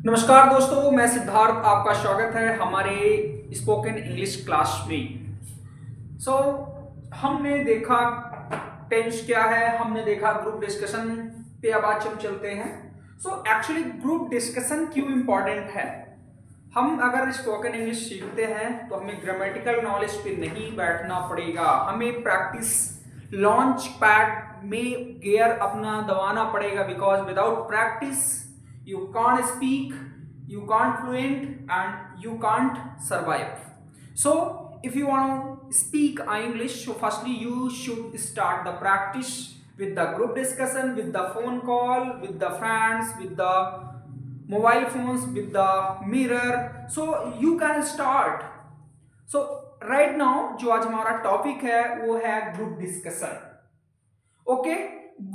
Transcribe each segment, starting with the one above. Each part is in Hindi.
नमस्कार दोस्तों, मैं सिद्धार्थ। आपका स्वागत है हमारे स्पोकन इंग्लिश क्लास में। हमने देखा टेंस क्या है, हमने देखा ग्रुप डिस्कशन पे। अब आज हम चलते हैं। एक्चुअली ग्रुप डिस्कशन क्यों इंपॉर्टेंट है। हम अगर स्पोकन इंग्लिश सीखते हैं तो हमें ग्रामेटिकल नॉलेज पे नहीं बैठना पड़ेगा, हमें प्रैक्टिस लॉन्च पैड में गियर अपना दबाना पड़ेगा। Because without practice you can't speak, you can't fluent and you can't survive. So if you want to speak English, so firstly you should start the practice with the group discussion, with the phone call, with the friends, with the mobile phones, with the mirror. So you can start. So right now जो आज हमारा टॉपिक है वो है group discussion. Okay,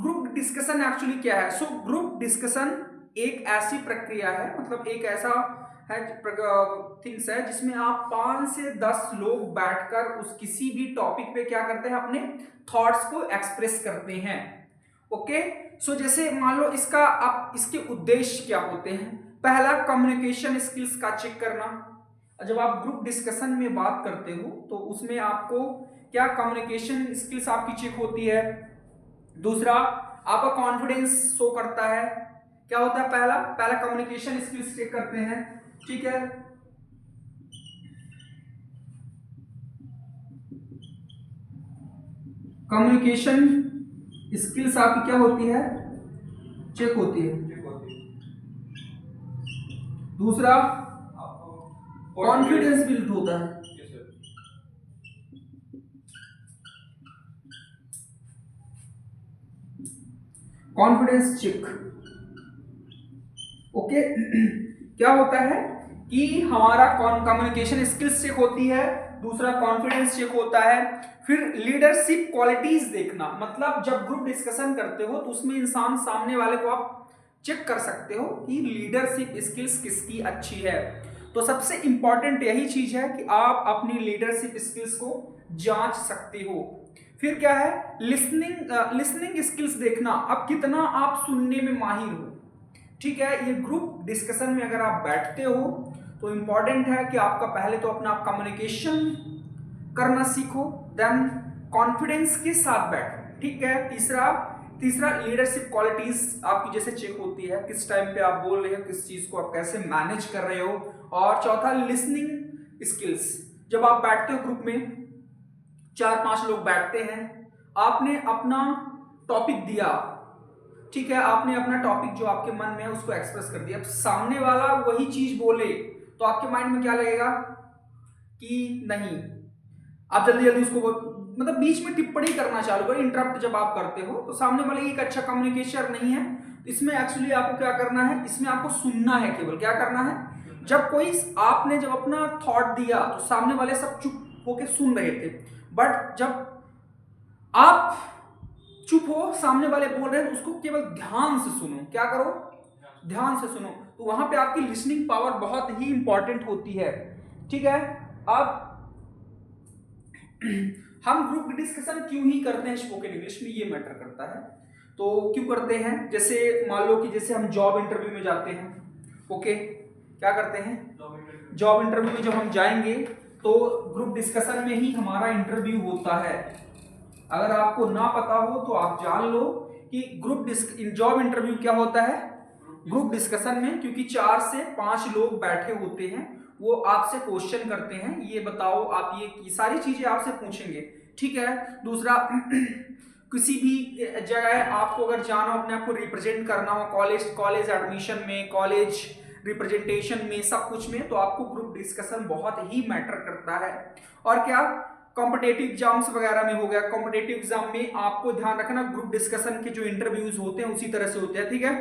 group discussion actually क्या है? ग्रुप डिस्कशन एक ऐसी प्रक्रिया है, मतलब एक ऐसा है थिंग्स है जिसमें आप 5 से 10 लोग बैठकर उस किसी भी टॉपिक पे क्या करते हैं, अपने थॉट्स को एक्सप्रेस करते हैं। ओके, जैसे मान लो इसका आप इसके उद्देश्य क्या होते हैं। पहला, कम्युनिकेशन स्किल्स का चेक करना। जब आप ग्रुप डिस्कशन में बात करते हो तो उसमें आपको क्या कम्युनिकेशन स्किल्स आपकी चेक होती है। दूसरा, आपका कॉन्फिडेंस शो करता है। क्या होता है? पहला कम्युनिकेशन स्किल्स चेक करते हैं, ठीक है। कम्युनिकेशन स्किल्स आपकी क्या होती है? चेक होती है। दूसरा, कॉन्फिडेंस बिल्ड होता है। Confidence check. ओके क्या होता है कि हमारा कम्युनिकेशन स्किल्स चेक होती है, दूसरा कॉन्फिडेंस चेक होता है, फिर लीडरशिप क्वालिटीज देखना। मतलब जब ग्रुप डिस्कशन करते हो तो उसमें इंसान सामने वाले को आप चेक कर सकते हो कि लीडरशिप स्किल्स किसकी अच्छी है। तो सबसे इंपॉर्टेंट यही चीज है कि आप अपनी लीडरशिप स्किल्स को जांच सकते हो। फिर क्या है? लिसनिंग स्किल्स देखना, अब कितना आप सुनने में माहिर हो। ठीक है, ये ग्रुप डिस्कशन में अगर आप बैठते हो तो इंपॉर्टेंट है कि आपका पहले तो अपना कम्युनिकेशन करना सीखो, देन कॉन्फिडेंस के साथ बैठो। ठीक है। तीसरा लीडरशिप क्वालिटीज आपकी जैसे चेक होती है, किस टाइम पे आप बोल रहे हो, किस चीज को आप कैसे मैनेज कर रहे हो। और चौथा, लिसनिंग स्किल्स। जब आप बैठते हो ग्रुप में, 4-5 लोग बैठते हैं, आपने अपना टॉपिक दिया, ठीक है, आपने अपना टॉपिक जो आपके मन में है उसको एक्सप्रेस कर दिया। अब सामने वाला वही चीज बोले तो आपके माइंड में क्या लगेगा कि नहीं, आप जल्दी जल्दी उसको मतलब बीच में टिप्पणी करना चालू करो। इंटरप्ट जब आप करते हो तो सामने वाले एक अच्छा कम्युनिकेशन नहीं है। इसमें एक्चुअली आपको क्या करना है, इसमें आपको सुनना है, केवल क्या करना है, जब आपने जब अपना थॉट दिया तो सामने वाले सब चुप होके सुन रहे थे, बट जब आप चुप हो, सामने वाले बोल रहे हैं, तो उसको केवल ध्यान से सुनो। क्या करो? ध्यान से सुनो। तो वहां पे आपकी लिसनिंग पावर बहुत ही इंपॉर्टेंट होती है। ठीक है। अब हम ग्रुप डिस्कशन क्यों ही करते हैं स्पोकन इंग्लिश में, ये मैटर करता है। तो क्यों करते हैं? जैसे मान लो कि जैसे हम जॉब इंटरव्यू में जाते हैं। ओके, क्या करते हैं? जॉब इंटरव्यू में जब हम जाएंगे तो ग्रुप डिस्कशन में ही हमारा इंटरव्यू होता है। अगर आपको ना पता हो तो आप जान लो कि जॉब इंटरव्यू क्या होता है ग्रुप डिस्कशन में, क्योंकि 4 से 5 लोग बैठे होते हैं, वो आपसे क्वेश्चन करते हैं, ये बताओ आप, ये सारी चीजें आपसे पूछेंगे। ठीक है। दूसरा, किसी भी जगह आपको अगर जाना हो, अपने आप को रिप्रेजेंट करना हो, कॉलेज एडमिशन में, कॉलेज रिप्रेजेंटेशन में, सब कुछ में, तो आपको ग्रुप डिस्कशन बहुत ही मैटर करता है। और क्या, कॉम्पिटेटिव एग्जाम्स वगैरह में हो गया, कॉम्पिटेटिव एग्जाम में आपको ध्यान रखना ग्रुप डिस्कशन के जो इंटरव्यूज होते हैं उसी तरह से होते हैं। ठीक है।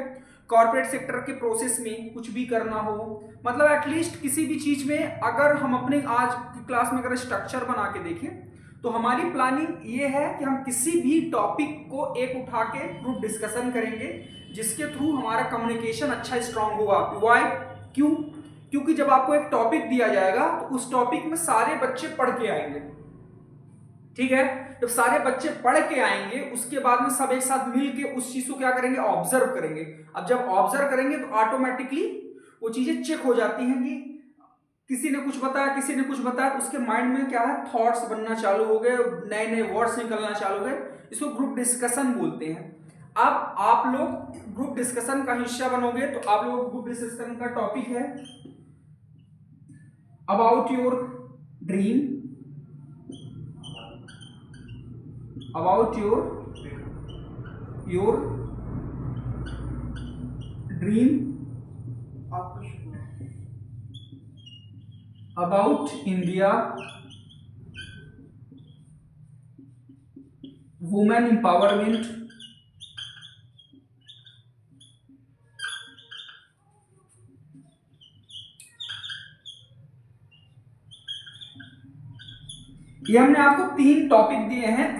कॉर्पोरेट सेक्टर के प्रोसेस में कुछ भी करना हो, मतलब एटलीस्ट किसी भी चीज में, अगर हम अपने आज की क्लास में अगर स्ट्रक्चर बना के देखें तो हमारी प्लानिंग ये है कि हम किसी भी टॉपिक को एक उठा के ग्रुप डिस्कशन करेंगे, जिसके थ्रू हमारा कम्युनिकेशन अच्छा स्ट्रांग होगा। वाई? क्यों? क्योंकि जब आपको एक टॉपिक दिया जाएगा तो उस टॉपिक में सारे बच्चे पढ़ के आएंगे। ठीक है। जब सारे बच्चे पढ़ के आएंगे उसके बाद में सब एक साथ मिलके उस चीज को क्या करेंगे, ऑब्जर्व करेंगे। अब जब ऑब्जर्व करेंगे तो ऑटोमेटिकली वो चीजें चेक हो जाती हैं कि किसी ने कुछ बताया, किसी ने कुछ बताया, उसके माइंड में क्या है, थॉट्स बनना चालू हो गए, नए नए वर्ड्स निकलना चालू हो गए। इसको ग्रुप डिस्कशन बोलते हैं। अब आप लोग ग्रुप डिस्कशन का हिस्सा बनोगे तो आप लोग ग्रुप डिस्कशन का टॉपिक है about your dream, about your dream, about India, women empowerment, ये हमने आपको 3 टॉपिक दिए हैं।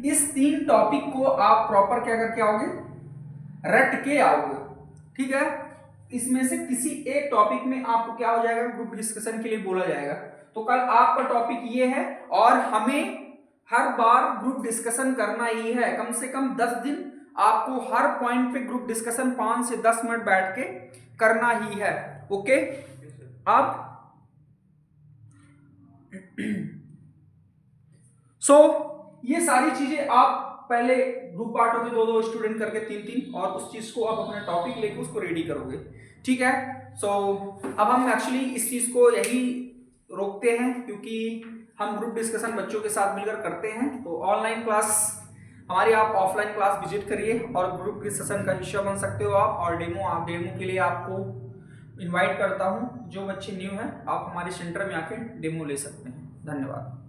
इस 3 टॉपिक को आप प्रॉपर क्या करके आओगे, रट के आओगे, ठीक है। इसमें से किसी एक टॉपिक में आपको क्या हो जाएगा, ग्रुप डिस्कशन के लिए बोला जाएगा। तो कल आपका टॉपिक ये है और हमें हर बार ग्रुप डिस्कशन करना ही है, कम से कम 10 दिन आपको हर पॉइंट पे ग्रुप डिस्कशन 5 से 10 मिनट बैठ के करना ही है। ओके, अब ये सारी चीजें आप पहले ग्रुप बांटोगे 2-2 स्टूडेंट करके 3-3, और उस चीज को आप अपना टॉपिक लेके उसको रेडी करोगे, ठीक है। अब हम एक्चुअली इस चीज को यही रोकते हैं क्योंकि हम ग्रुप डिस्कशन बच्चों के साथ मिलकर करते हैं। तो ऑनलाइन क्लास हमारी, आप ऑफलाइन क्लास विजिट करिए और ग्रुप डिस्कशन का हिस्सा बन सकते हो आप। और डेमो के लिए आपको इन्वाइट करता हूं, जो बच्चे न्यू हैं आप हमारे सेंटर में आके डेमो ले सकते हैं। धन्यवाद।